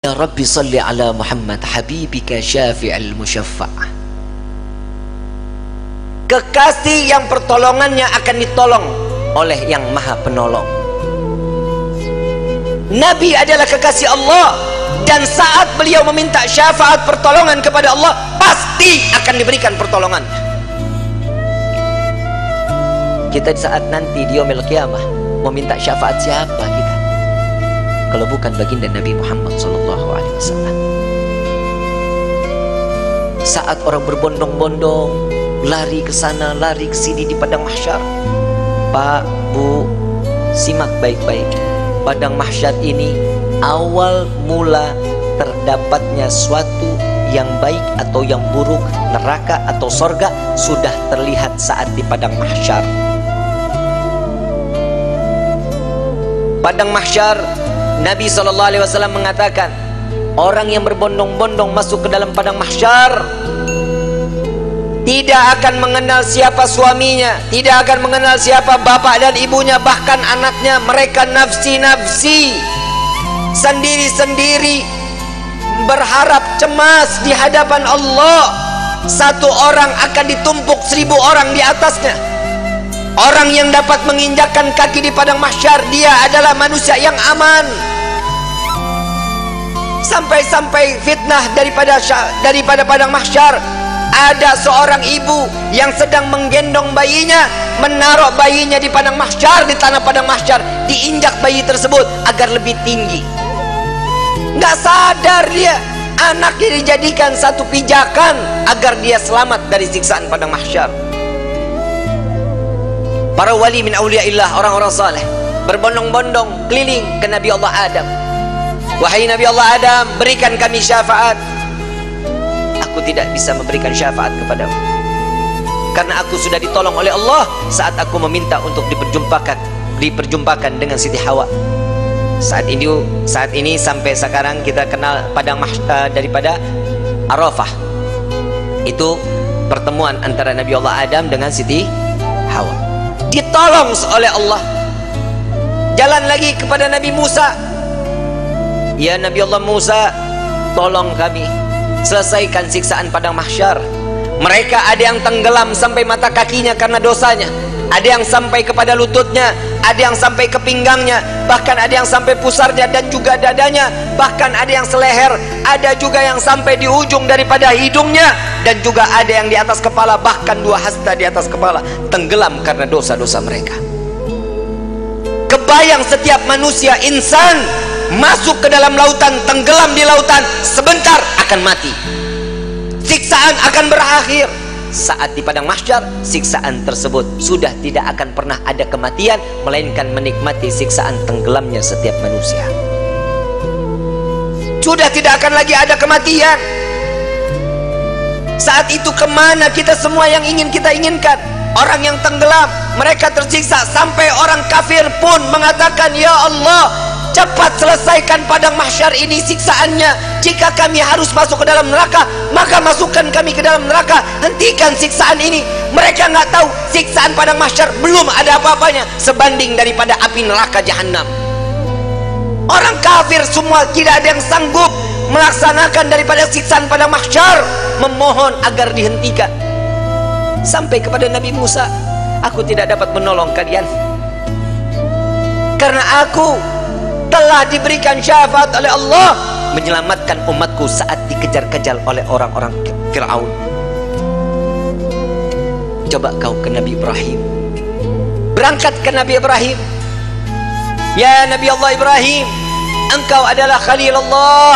Ya Rabbi salli ala Muhammad habibika syafi'al musyaffa'. Kekasih yang pertolongannya akan ditolong oleh yang maha penolong. Nabi adalah kekasih Allah, dan saat beliau meminta syafaat pertolongan kepada Allah, pasti akan diberikan pertolongan. Kita di saat nanti di yaumil qiyamah meminta syafaat siapa kita kalau bukan baginda Nabi Muhammad SAW? Saat orang berbondong-bondong lari ke sana, lari ke sini di padang mahsyar. Pak, Bu, simak baik-baik. Padang mahsyar ini awal mula terdapatnya suatu yang baik atau yang buruk, neraka atau sorga, sudah terlihat saat di padang mahsyar. Padang mahsyar, Nabi SAW mengatakan, orang yang berbondong-bondong masuk ke dalam padang mahsyar tidak akan mengenal siapa suaminya, tidak akan mengenal siapa bapak dan ibunya, bahkan anaknya. Mereka nafsi-nafsi, sendiri-sendiri, berharap cemas di hadapan Allah. Satu orang akan ditumpuk 1000 orang di atasnya. Orang yang dapat menginjakkan kaki di padang mahsyar, dia adalah manusia yang aman. Sampai-sampai fitnah daripada padang mahsyar, ada seorang ibu yang sedang menggendong bayinya, menaruh bayinya di padang mahsyar, di tanah padang mahsyar, diinjak bayi tersebut agar lebih tinggi. Nggak sadar dia, anaknya dijadikan satu pijakan agar dia selamat dari siksaan padang mahsyar. Para wali min awliyaillah, orang-orang saleh, berbondong-bondong keliling ke Nabi Allah Adam. Wahai Nabi Allah Adam, berikan kami syafaat. Aku tidak bisa memberikan syafaat kepadamu, karena aku sudah ditolong oleh Allah saat aku meminta untuk diperjumpakan dengan Siti Hawa. Saat ini sampai sekarang kita kenal padang mahsyar daripada Arafah. Itu pertemuan antara Nabi Allah Adam dengan Siti Hawa. Ditolong oleh Allah. Jalan lagi kepada Nabi Musa. Ya Nabi Allah Musa, tolong kami selesaikan siksaan padang mahsyar. Mereka ada yang tenggelam sampai mata kakinya karena dosanya, ada yang sampai kepada lututnya, ada yang sampai ke pinggangnya, bahkan ada yang sampai pusarnya dan juga dadanya, bahkan ada yang seleher, ada juga yang sampai di ujung daripada hidungnya, dan juga ada yang di atas kepala, bahkan 2 hasta di atas kepala, tenggelam karena dosa-dosa mereka. Kebayang setiap manusia, insan, masuk ke dalam lautan, tenggelam di lautan, sebentar akan mati. Siksaan akan berakhir. Saat di padang mahsyar, siksaan tersebut sudah tidak akan pernah ada kematian, melainkan menikmati siksaan tenggelamnya setiap manusia. Sudah tidak akan lagi ada kematian. Saat itu kemana kita semua yang ingin kita inginkan? Orang yang tenggelam, mereka tersiksa, sampai orang kafir pun mengatakan, ya Allah, cepat selesaikan padang mahsyar ini siksaannya. Jika kami harus masuk ke dalam neraka, maka masukkan kami ke dalam neraka. Hentikan siksaan ini. Mereka nggak tahu siksaan padang mahsyar belum ada apa-apanya sebanding daripada api neraka jahanam. Orang kafir semua tidak ada yang sanggup melaksanakan daripada siksaan padang mahsyar, memohon agar dihentikan. Sampai kepada Nabi Musa, aku tidak dapat menolong kalian karena aku telah diberikan syafaat oleh Allah menyelamatkan umatku saat dikejar-kejar oleh orang-orang Fir'aun. Coba kau ke Nabi Ibrahim, berangkat ke Nabi Ibrahim. Ya Nabi Allah Ibrahim, engkau adalah Khalilullah.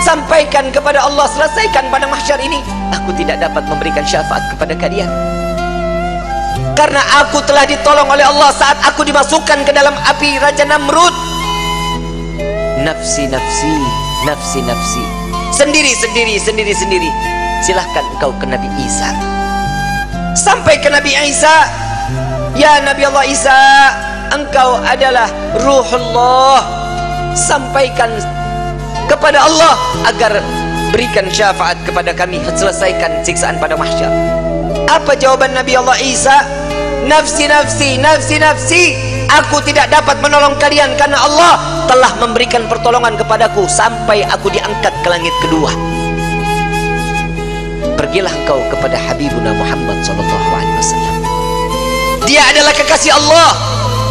Sampaikan kepada Allah, selesaikan padang mahsyar ini. Aku tidak dapat memberikan syafaat kepada kalian karena aku telah ditolong oleh Allah saat aku dimasukkan ke dalam api Raja Namrud. Nafsi, nafsi, nafsi, nafsi, sendiri, sendiri, sendiri, sendiri. Silahkan engkau ke Nabi Isa. Sampai ke Nabi Isa, ya Nabi Allah Isa, engkau adalah Ruhullah. Sampaikan kepada Allah agar berikan syafaat kepada kami, selesaikan siksaan pada mahsyar. Apa jawaban Nabi Allah Isa? nafsi nafsi nafsi nafsi, aku tidak dapat menolong kalian karena Allah telah memberikan pertolongan kepadaku sampai aku diangkat ke langit kedua. Pergilah engkau kepada Habibuna Muhammad sallallahu alaihi wasallam. Dia adalah kekasih Allah.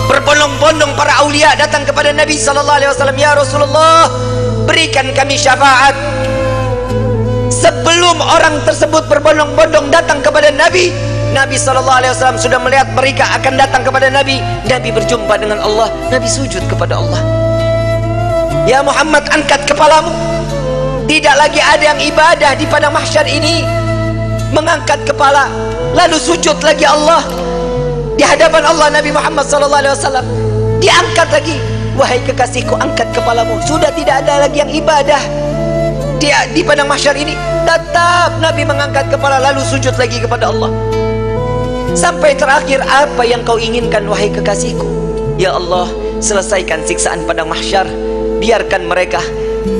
Berbondong-bondong para aulia datang kepada Nabi sallallahu alaihi wasallam, ya Rasulullah, berikan kami syafaat. Sebelum orang tersebut berbondong-bondong datang kepada Nabi, Nabi sallallahu alaihi wasallam sudah melihat mereka akan datang kepada Nabi. Nabi berjumpa dengan Allah, Nabi sujud kepada Allah. Ya Muhammad, angkat kepalamu. Tidak lagi ada yang ibadah di padang mahsyar ini mengangkat kepala lalu sujud lagi Allah di hadapan Allah. Nabi Muhammad sallallahu alaihi wasallam diangkat lagi, wahai kekasihku, angkat kepalamu. Sudah tidak ada lagi yang ibadah di padang mahsyar ini. Tetap Nabi mengangkat kepala lalu sujud lagi kepada Allah. Sampai terakhir, apa yang kau inginkan wahai kekasihku? Ya Allah, selesaikan siksaan padang mahsyar. Biarkan mereka,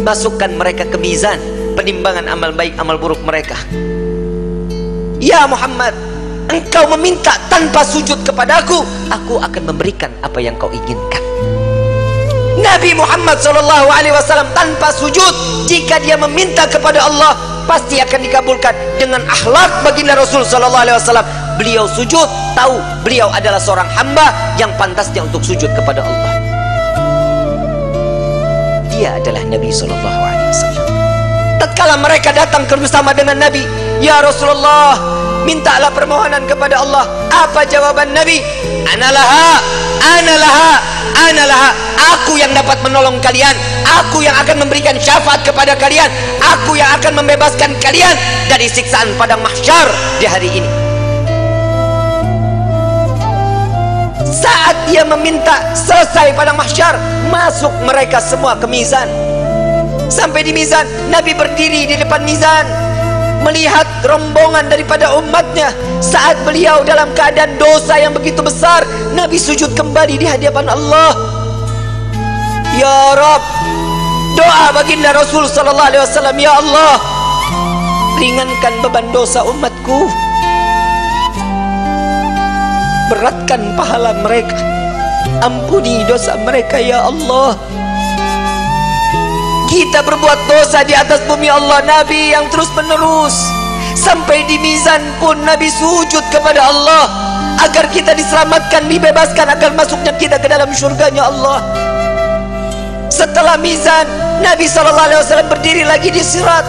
masukkan mereka ke mizan penimbangan amal baik amal buruk mereka. Ya Muhammad, engkau meminta tanpa sujud kepadaku, aku akan memberikan apa yang kau inginkan. Nabi Muhammad SAW tanpa sujud, jika dia meminta kepada Allah pasti akan dikabulkan. Dengan akhlak baginda Rasul SAW, beliau sujud, tahu beliau adalah seorang hamba yang pantasnya untuk sujud kepada Allah. Dia adalah Nabi SAW. Tatkala mereka datang bersama dengan Nabi, ya Rasulullah, mintalah permohonan kepada Allah. Apa jawaban Nabi? Analaha, analaha, analaha. Aku yang dapat menolong kalian, aku yang akan memberikan syafaat kepada kalian, aku yang akan membebaskan kalian dari siksaan padang mahsyar di hari ini. Saat dia meminta, selesai padang mahsyar, masuk mereka semua ke mizan. Sampai di mizan, Nabi berdiri di depan mizan, melihat rombongan daripada umatnya. Saat beliau dalam keadaan dosa yang begitu besar, Nabi sujud kembali di hadapan Allah. Ya Rabb, doa baginda Rasul sallallahu alaihi wasallam, ya Allah, ringankan beban dosa umatku, beratkan pahala mereka, ampuni dosa mereka ya Allah. Kita berbuat dosa di atas bumi Allah, Nabi yang terus menerus. Sampai di mizan pun Nabi sujud kepada Allah agar kita diselamatkan, dibebaskan, agar masuknya kita ke dalam syurganya Allah. Setelah mizan, Nabi SAW berdiri lagi di sirat.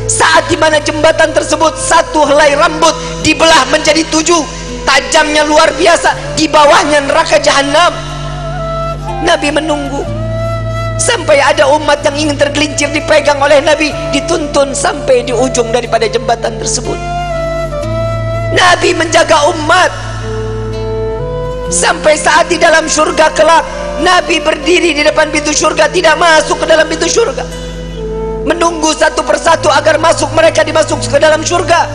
Saat dimana jembatan tersebut, satu helai rambut dibelah menjadi 7, tajamnya luar biasa. Di bawahnya neraka jahanam. Nabi menunggu sampai ada umat yang ingin tergelincir, dipegang oleh Nabi, dituntun sampai di ujung daripada jembatan tersebut. Nabi menjaga umat sampai saat di dalam surga kelak, Nabi berdiri di depan pintu surga, tidak masuk ke dalam pintu surga, menunggu satu persatu agar masuk, mereka dimasuk ke dalam surga.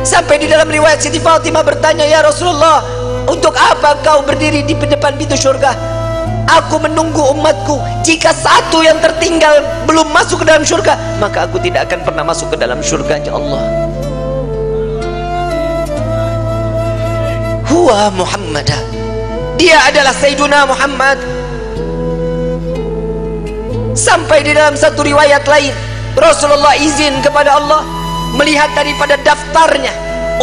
Sampai di dalam riwayat Siti Fatimah bertanya, ya Rasulullah, untuk apa kau berdiri di depan pintu surga? Aku menunggu umatku. Jika satu yang tertinggal belum masuk ke dalam surga, maka aku tidak akan pernah masuk ke dalam surganya Allah. Huwa Muhammad, dia adalah Sayyiduna Muhammad. Sampai di dalam satu riwayat lain, Rasulullah izin kepada Allah melihat daripada daftarnya,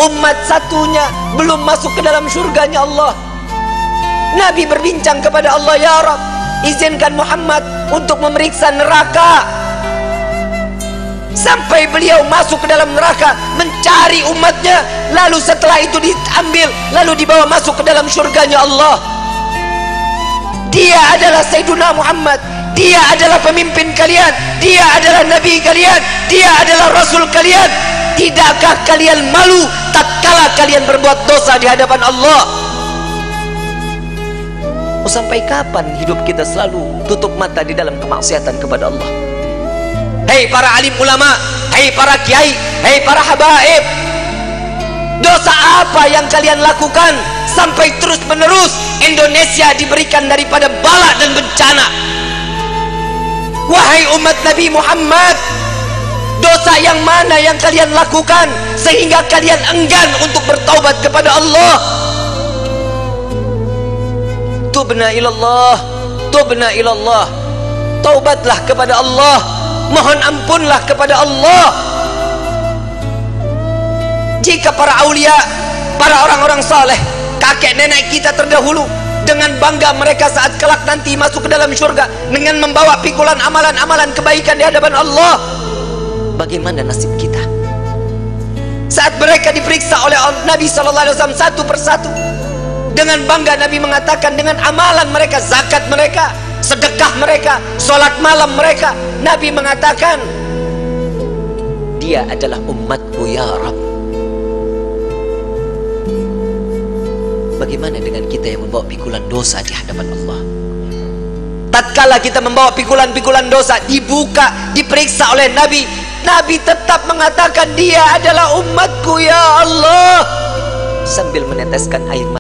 umat satunya belum masuk ke dalam surganya Allah. Nabi berbincang kepada Allah, ya Rabb, izinkan Muhammad untuk memeriksa neraka. Sampai beliau masuk ke dalam neraka mencari umatnya, lalu setelah itu diambil, lalu dibawa masuk ke dalam surganya Allah. Dia adalah Sayyiduna Muhammad, dia adalah pemimpin kalian, dia adalah Nabi kalian, dia adalah Rasul kalian. Tidakkah kalian malu tatkala kalian berbuat dosa di hadapan Allah? Sampai kapan hidup kita selalu tutup mata di dalam kemaksiatan kepada Allah? Hei para alim ulama, hei para kiai, hei para habaib, dosa apa yang kalian lakukan sampai terus menerus Indonesia diberikan daripada bala dan bencana? Wahai umat Nabi Muhammad, dosa yang mana yang kalian lakukan sehingga kalian enggan untuk bertaubat kepada Allah? tubna ilallah, tubna ilallah. Taubatlah kepada Allah, mohon ampunlah kepada Allah. Jika para aulia, para orang-orang saleh, kakek nenek kita terdahulu, dengan bangga mereka saat kelak nanti masuk ke dalam syurga dengan membawa pikulan amalan-amalan kebaikan di hadapan Allah, bagaimana nasib kita saat mereka diperiksa oleh Nabi SAW satu persatu? Dengan bangga Nabi mengatakan, dengan amalan mereka, zakat mereka, sedekah mereka, sholat malam mereka, Nabi mengatakan, dia adalah umatku ya Rabb. Bagaimana dengan kita yang membawa pikulan dosa di hadapan Allah? Tatkala kita membawa pikulan-pikulan dosa, dibuka, diperiksa oleh Nabi, Nabi tetap mengatakan, dia adalah umatku ya Allah, sambil meneteskan air mata.